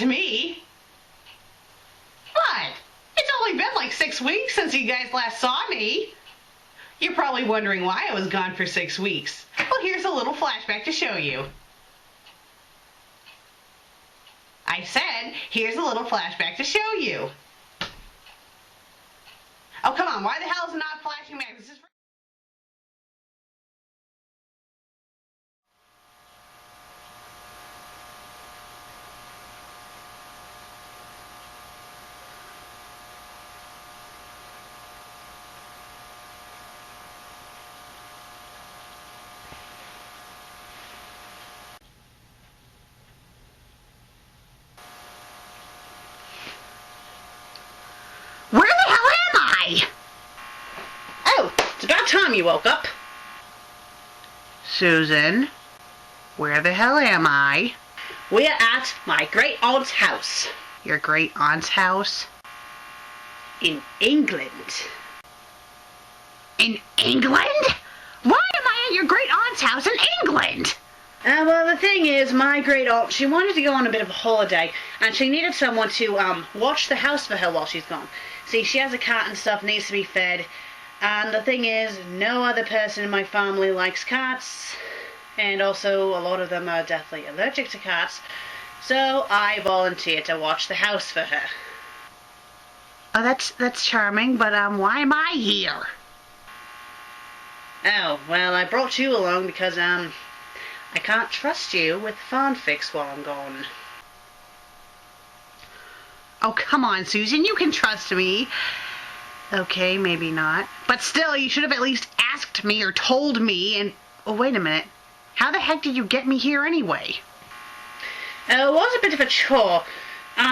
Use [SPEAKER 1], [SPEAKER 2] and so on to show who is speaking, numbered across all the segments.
[SPEAKER 1] to me. What? It's only been like 6 weeks since you guys last saw me. You're probably wondering why I was gone for 6 weeks. Well, here's a little flashback to show you. I said, here's a little flashback to show you. Oh, come on, why the hell is it not flashing back? This is... Where the hell am I? Oh, it's about time you woke up. Susan, where the hell am I? We're at my great-aunt's house. Your great-aunt's house? In England. In England? Why am I at your great-aunt's house in England? Well, the thing is, my great-aunt, she wanted to go on a bit of a holiday, and she needed someone to, watch the house for her while she's gone. See, she has a cat and stuff, needs to be fed, and the thing is, no other person in my family likes cats, and also a lot of them are deathly allergic to cats, so I volunteered to watch the house for her. Oh, that's charming, but, why am I here? Oh, well, I brought you along because, I can't trust you with fanfics while I'm gone. Oh, come on, Susan, you can trust me. Okay, maybe not. But still, you should have at least asked me or told me and... Oh, wait a minute. How the heck did you get me here anyway? It was a bit of a chore.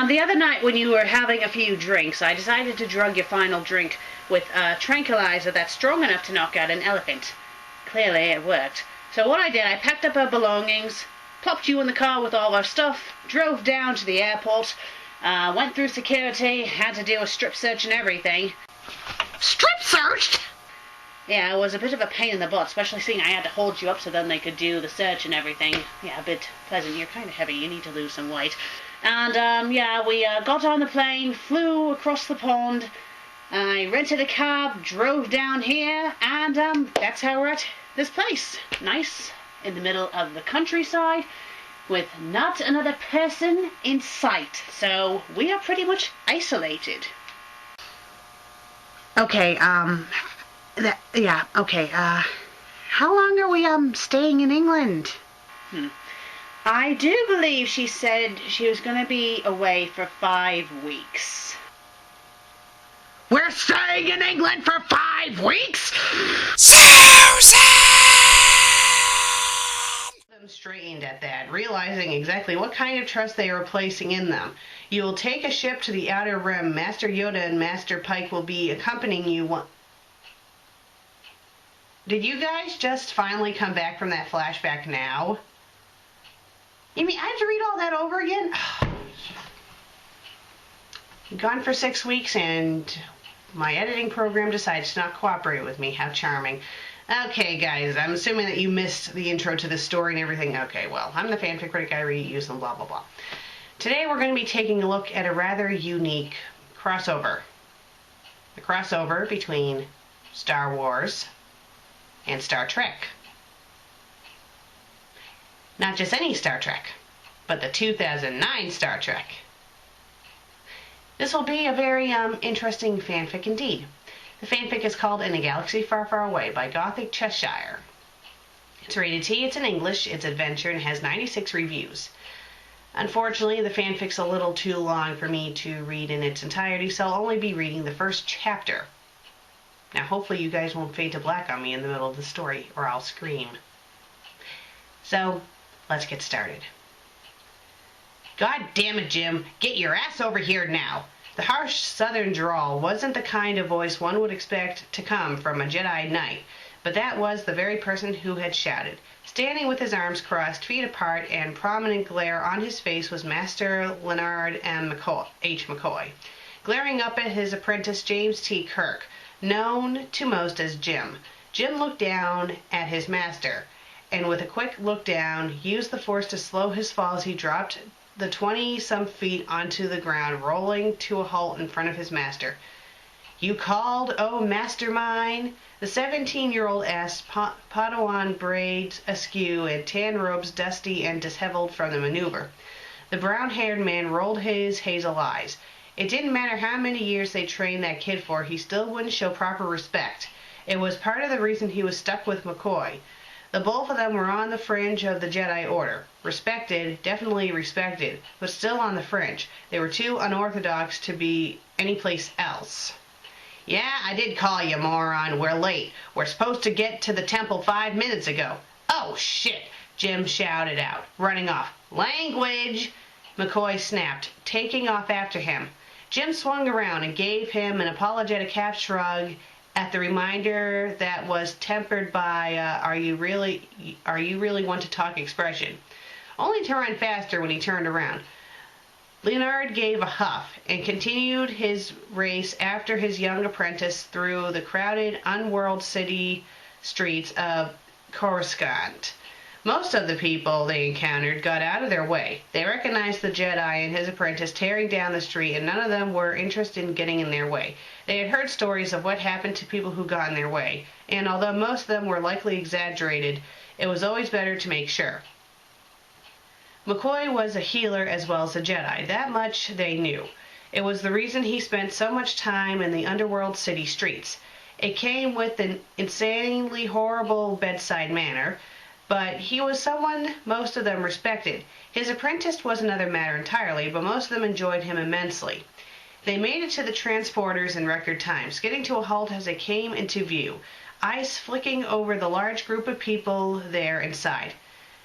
[SPEAKER 1] The other night when you were having a few drinks, I decided to drug your final drink with a tranquilizer that's strong enough to knock out an elephant. Clearly, it worked. So what I did, I packed up our belongings, plopped you in the car with all our stuff, drove down to the airport, went through security, had to do a strip search and everything. Strip searched? Yeah, it was a bit of a pain in the butt, especially seeing I had to hold you up so then they could do the search and everything. Yeah, a bit pleasant. You're kind of heavy. You need to lose some weight. And, yeah, we got on the plane, flew across the pond. I rented a cab, drove down here, and, that's how we're at this place. Nice, in the middle of the countryside, with not another person in sight. So, we are pretty much isolated. Okay, how long are we, staying in England? I do believe she said she was going to be away for 5 weeks. We're staying in England for 5 weeks? Susan! Them straightened at that, realizing exactly what kind of trust they were placing in them. You will take a ship to the Outer Rim. Master Yoda and Master Pike will be accompanying you. Did you guys just finally come back from that flashback now? You mean I have to read all that over again? Gone for 6 weeks and my editing program decides to not cooperate with me. How charming. Okay, guys, I'm assuming that you missed the intro to the story and everything. Okay, well, I'm the fanfic critic. I read, use them, blah, blah, blah. Today we're going to be taking a look at a rather unique crossover. The crossover between Star Wars and Star Trek. Not just any Star Trek, but the 2009 Star Trek. This will be a very interesting fanfic indeed. The fanfic is called In a Galaxy Far, Far Away by Gothic Cheshire. It's rated T, it's in English, it's adventure, and has 96 reviews. Unfortunately, the fanfic's a little too long for me to read in its entirety, so I'll only be reading the first chapter. Now, hopefully you guys won't fade to black on me in the middle of the story, or I'll scream. So, let's get started. God damn it, Jim. Get your ass over here now. The harsh southern drawl wasn't the kind of voice one would expect to come from a Jedi Knight, but that was the very person who had shouted. Standing with his arms crossed, feet apart, and prominent glare on his face was Master Leonard H. McCoy, glaring up at his apprentice James T. Kirk, known to most as Jim. Jim looked down at his master, and with a quick look down, used the force to slow his fall as he dropped the 20-some feet onto the ground, rolling to a halt in front of his master. "You called, oh mastermind?" The 17-year-old asked, Padawan braids askew and tan robes dusty and disheveled from the maneuver. The brown-haired man rolled his hazel eyes. It didn't matter how many years they trained that kid for, he still wouldn't show proper respect. It was part of the reason he was stuck with McCoy. The both of them were on the fringe of the Jedi Order. Respected, definitely respected, but still on the fringe. They were too unorthodox to be anyplace else. "Yeah, I did call you, moron. We're late. We're supposed to get to the temple 5 minutes ago." "Oh, shit!" Jim shouted out, running off. "Language!" McCoy snapped, taking off after him. Jim swung around and gave him an apologetic half shrug at the reminder that was tempered by are you really want to talk expression, only to run faster when he turned around. Leonard gave a huff and continued his race after his young apprentice through the crowded, unworld city streets of Coruscant. Most of the people they encountered got out of their way. They recognized the Jedi and his apprentice tearing down the street, and none of them were interested in getting in their way. They had heard stories of what happened to people who got in their way, and although most of them were likely exaggerated, it was always better to make sure. McCoy was a healer as well as a Jedi. That much they knew. It was the reason he spent so much time in the underworld city streets. It came with an insanely horrible bedside manner, but he was someone most of them respected. His apprentice was another matter entirely, but most of them enjoyed him immensely. They made it to the transporters in record time, skidding to a halt as they came into view, eyes flicking over the large group of people there inside.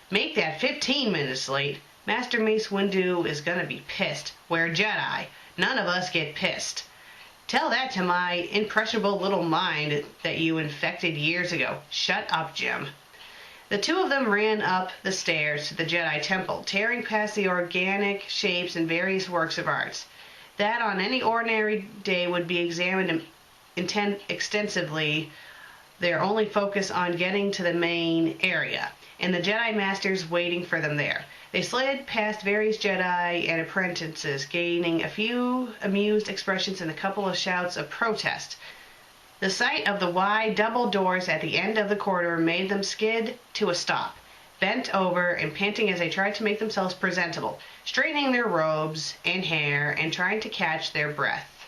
[SPEAKER 1] "Make that 15 minutes late. Master Mace Windu is gonna be pissed. We're Jedi. None of us get pissed. Tell that to my impressionable little mind that you infected years ago." "Shut up, Jim." The two of them ran up the stairs to the Jedi Temple, tearing past the organic shapes and various works of art that on any ordinary day would be examined extensively, their only focus on getting to the main area, and the Jedi Masters waiting for them there. They slid past various Jedi and apprentices, gaining a few amused expressions and a couple of shouts of protest. The sight of the wide double doors at the end of the corridor made them skid to a stop, bent over and panting as they tried to make themselves presentable, straightening their robes and hair and trying to catch their breath.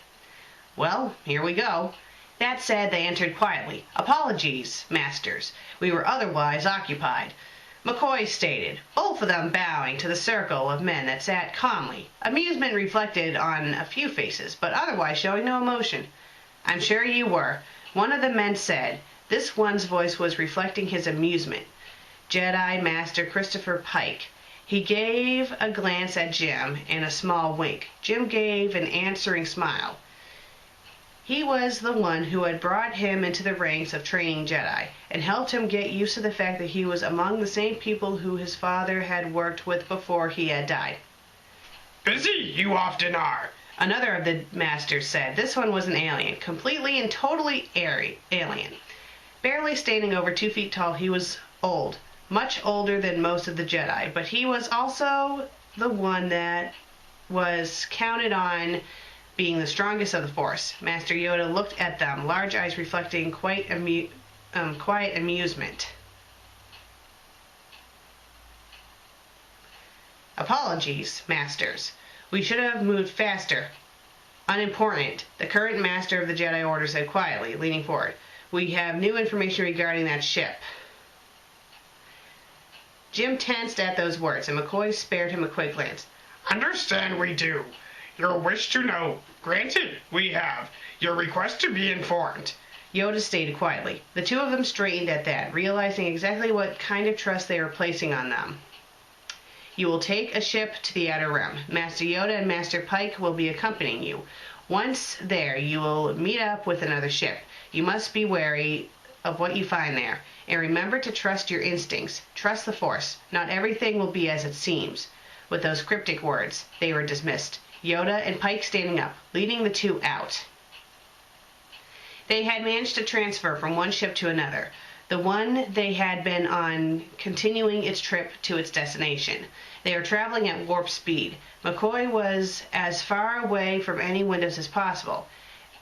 [SPEAKER 1] "Well, here we go." That said, they entered quietly. "Apologies, masters. We were otherwise occupied," McCoy stated, both of them bowing to the circle of men that sat calmly, amusement reflected on a few faces, but otherwise showing no emotion. "I'm sure you were," one of the men said. This one's voice was reflecting his amusement. Jedi Master Christopher Pike. He gave a glance at Jim and a small wink. Jim gave an answering smile. He was the one who had brought him into the ranks of training Jedi, and helped him get used to the fact that he was among the same people who his father had worked with before he had died.
[SPEAKER 2] "Busy, you often are,"
[SPEAKER 1] another of the masters said. This one was an alien, completely and totally alien. Barely standing over 2 feet tall, he was old, much older than most of the Jedi, but he was also the one that was counted on being the strongest of the Force. Master Yoda looked at them, large eyes reflecting quiet amusement. "Apologies, masters. We should have moved faster. Unimportant," the current master of the Jedi Order said quietly, leaning forward. "We have new information regarding that ship." Jim tensed at those words, and McCoy spared him a quick glance.
[SPEAKER 2] "Understand we do. Your wish to know. Granted, we have. Your request to be informed,"
[SPEAKER 1] Yoda stated quietly. The two of them straightened at that, realizing exactly what kind of trust they were placing on them. "You will take a ship to the Outer Rim. Master Yoda and Master Pike will be accompanying you. Once there, you will meet up with another ship. You must be wary of what you find there. And remember to trust your instincts. Trust the Force. Not everything will be as it seems." With those cryptic words, they were dismissed, Yoda and Pike standing up, leading the two out. They had managed to transfer from one ship to another.
[SPEAKER 3] the one they had been on, continuing its trip to its destination. They were traveling at warp speed. McCoy was as far away from any windows as possible,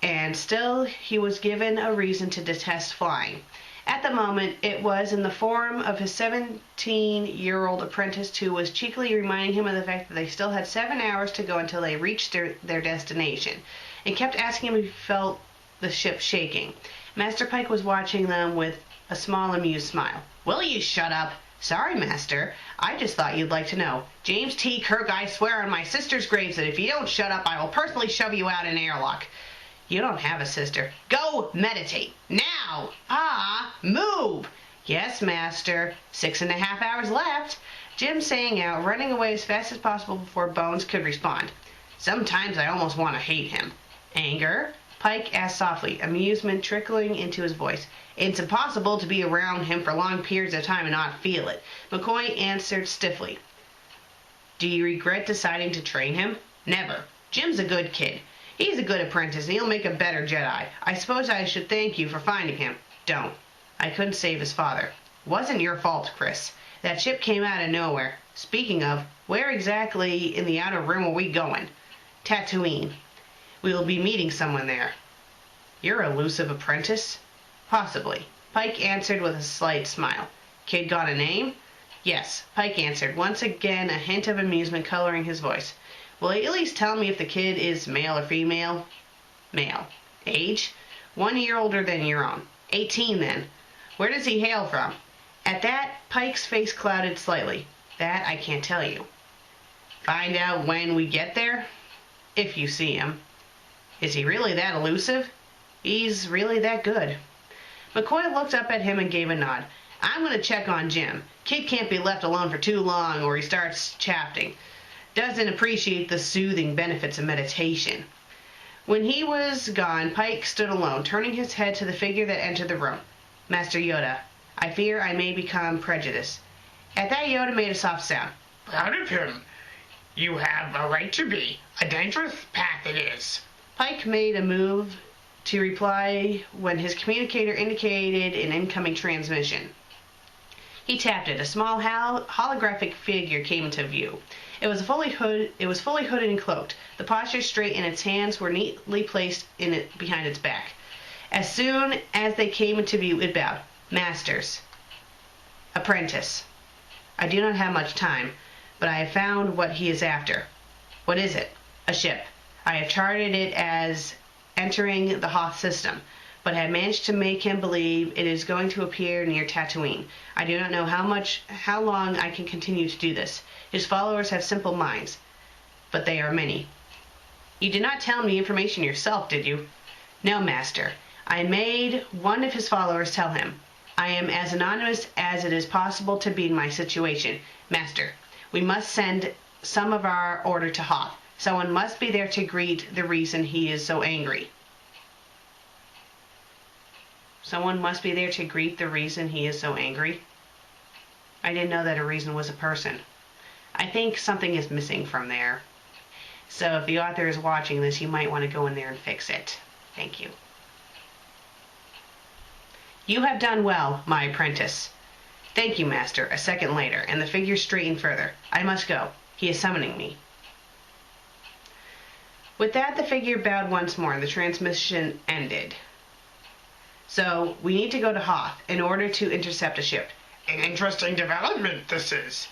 [SPEAKER 3] and still he was given a reason to detest flying. At the moment, it was in the form of his 17-year-old apprentice who was cheekily reminding him of the fact that they still had 7 hours to go until they reached their destination, and kept asking him if he felt the ship shaking. Master Pike was watching them with a small, amused smile. "Will you shut up?" "Sorry, Master. I just thought you'd like to know. James T. Kirk, I swear on my sister's graves that if you don't shut up, I will personally shove you out in an airlock." "You don't have a sister." "Go meditate. Now! Move!" "Yes, Master. 6.5 hours left." Jim sang out, running away as fast as possible before Bones could respond. "Sometimes I almost want to hate him." "Anger?" Pike asked softly, amusement trickling into his voice. "It's impossible to be around him for long periods of time and not feel it." McCoy answered stiffly. "Do you regret deciding to train him?" "Never. Jim's a good kid. He's a good apprentice, and he'll make a better Jedi. I suppose I should thank you for finding him." "Don't. I couldn't save his father." "Wasn't your fault, Chris. That ship came out of nowhere. Speaking of, where exactly in the outer rim are we going?" "Tatooine. We will be meeting someone there." "Your elusive apprentice?" "Possibly," Pike answered with a slight smile. "Kid got a name?" "Yes," Pike answered, once again a hint of amusement coloring his voice. "Will you at least tell me if the kid is male or female?" "Male." "Age?" 1 year older than your own. 18 then. "Where does he hail from?" At that, Pike's face clouded slightly. "That I can't tell you." "Find out when we get there?" "If you see him." "Is he really that elusive?" "He's really that good." McCoy looked up at him and gave a nod. "I'm going to check on Jim. Kid can't be left alone for too long or he starts chafing. Doesn't appreciate the soothing benefits of meditation." When he was gone, Pike stood alone, turning his head to the figure that entered the room. "Master Yoda, I fear I may become prejudiced." At that, Yoda made a soft sound.
[SPEAKER 2] Proud of him. You have a right to be. A dangerous path it is.
[SPEAKER 3] Pike made a move to reply when his communicator indicated an incoming transmission. He tapped it. A small holographic figure came into view. It was fully hooded and cloaked, the posture straight, and its hands were neatly placed behind its back. As soon as they came into view, it bowed. "Masters. Apprentice. I do not have much time, but I have found what he is after." "What is it?" "A ship. I have charted it as entering the Hoth system, but have managed to make him believe it is going to appear near Tatooine. I do not know how long I can continue to do this. His followers have simple minds, but they are many." "You did not tell him the information yourself, did you?" "No, Master. I made one of his followers tell him. I am as anonymous as it is possible to be in my situation. Master, we must send some of our order to Hoth. Someone must be there to greet the reason he is so angry." Someone must be there to greet the reason he is so angry? I didn't know that a reason was a person. I think something is missing from there. So if the author is watching this, you might want to go in there and fix it. Thank you. "You have done well, my apprentice." "Thank you, Master," a second later, and the figure straightened further. "I must go. He is summoning me." With that, the figure bowed once more, and the transmission ended. "So, we need to go to Hoth in order to intercept a ship."
[SPEAKER 2] An interesting development this is.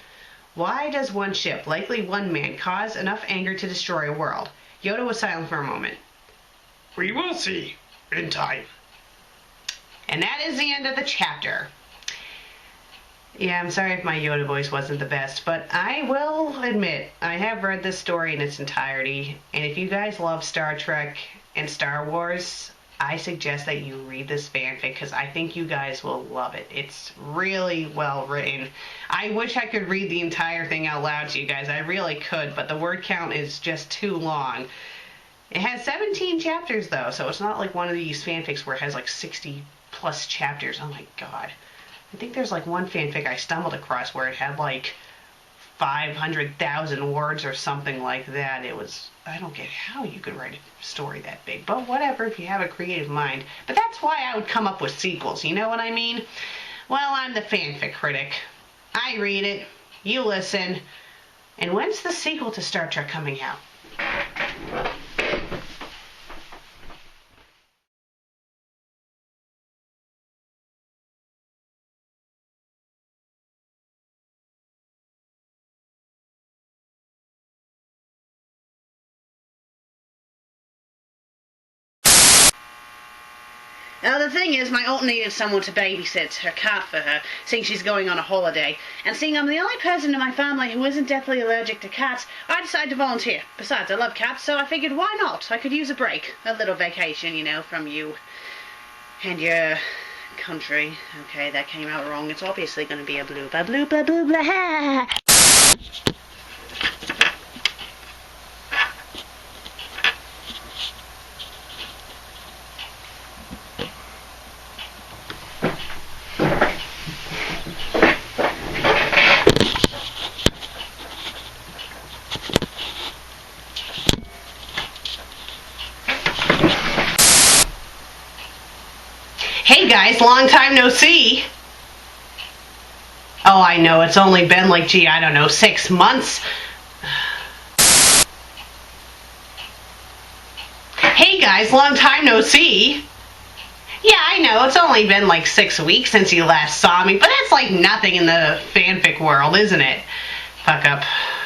[SPEAKER 3] Why does one ship, likely one man, cause enough anger to destroy a world? Yoda was silent for a moment.
[SPEAKER 2] We will see in time.
[SPEAKER 3] And that is the end of the chapter. Yeah, I'm sorry if my Yoda voice wasn't the best, but I will admit, I have read this story in its entirety, and if you guys love Star Trek and Star Wars, I suggest that you read this fanfic, because I think you guys will love it. It's really well written. I wish I could read the entire thing out loud to you guys. I really could, but the word count is just too long. It has 17 chapters, though, so it's not like one of these fanfics where it has like 60 plus chapters. Oh my god. I think there's like one fanfic I stumbled across where it had like 500,000 words or something like that. I don't get how you could write a story that big, but whatever if you have a creative mind. But that's why I would come up with sequels, you know what I mean? Well, I'm the fanfic critic. I read it, you listen, and when's the sequel to Star Trek coming out?
[SPEAKER 1] The thing is, my aunt needed someone to babysit her cat for her, seeing she's going on a holiday. And seeing I'm the only person in my family who isn't deathly allergic to cats, I decided to volunteer. Besides, I love cats, so I figured why not? I could use a break. A little vacation, from you and your country. Okay, that came out wrong. It's obviously going to be a blooper. Blooper, blooper.
[SPEAKER 3] Hey guys, long time no see. Oh, I know, it's only been 6 months. Hey guys, long time no see. Yeah, I know, it's only been 6 weeks since you last saw me, but that's nothing in the fanfic world, isn't it? Fuck up.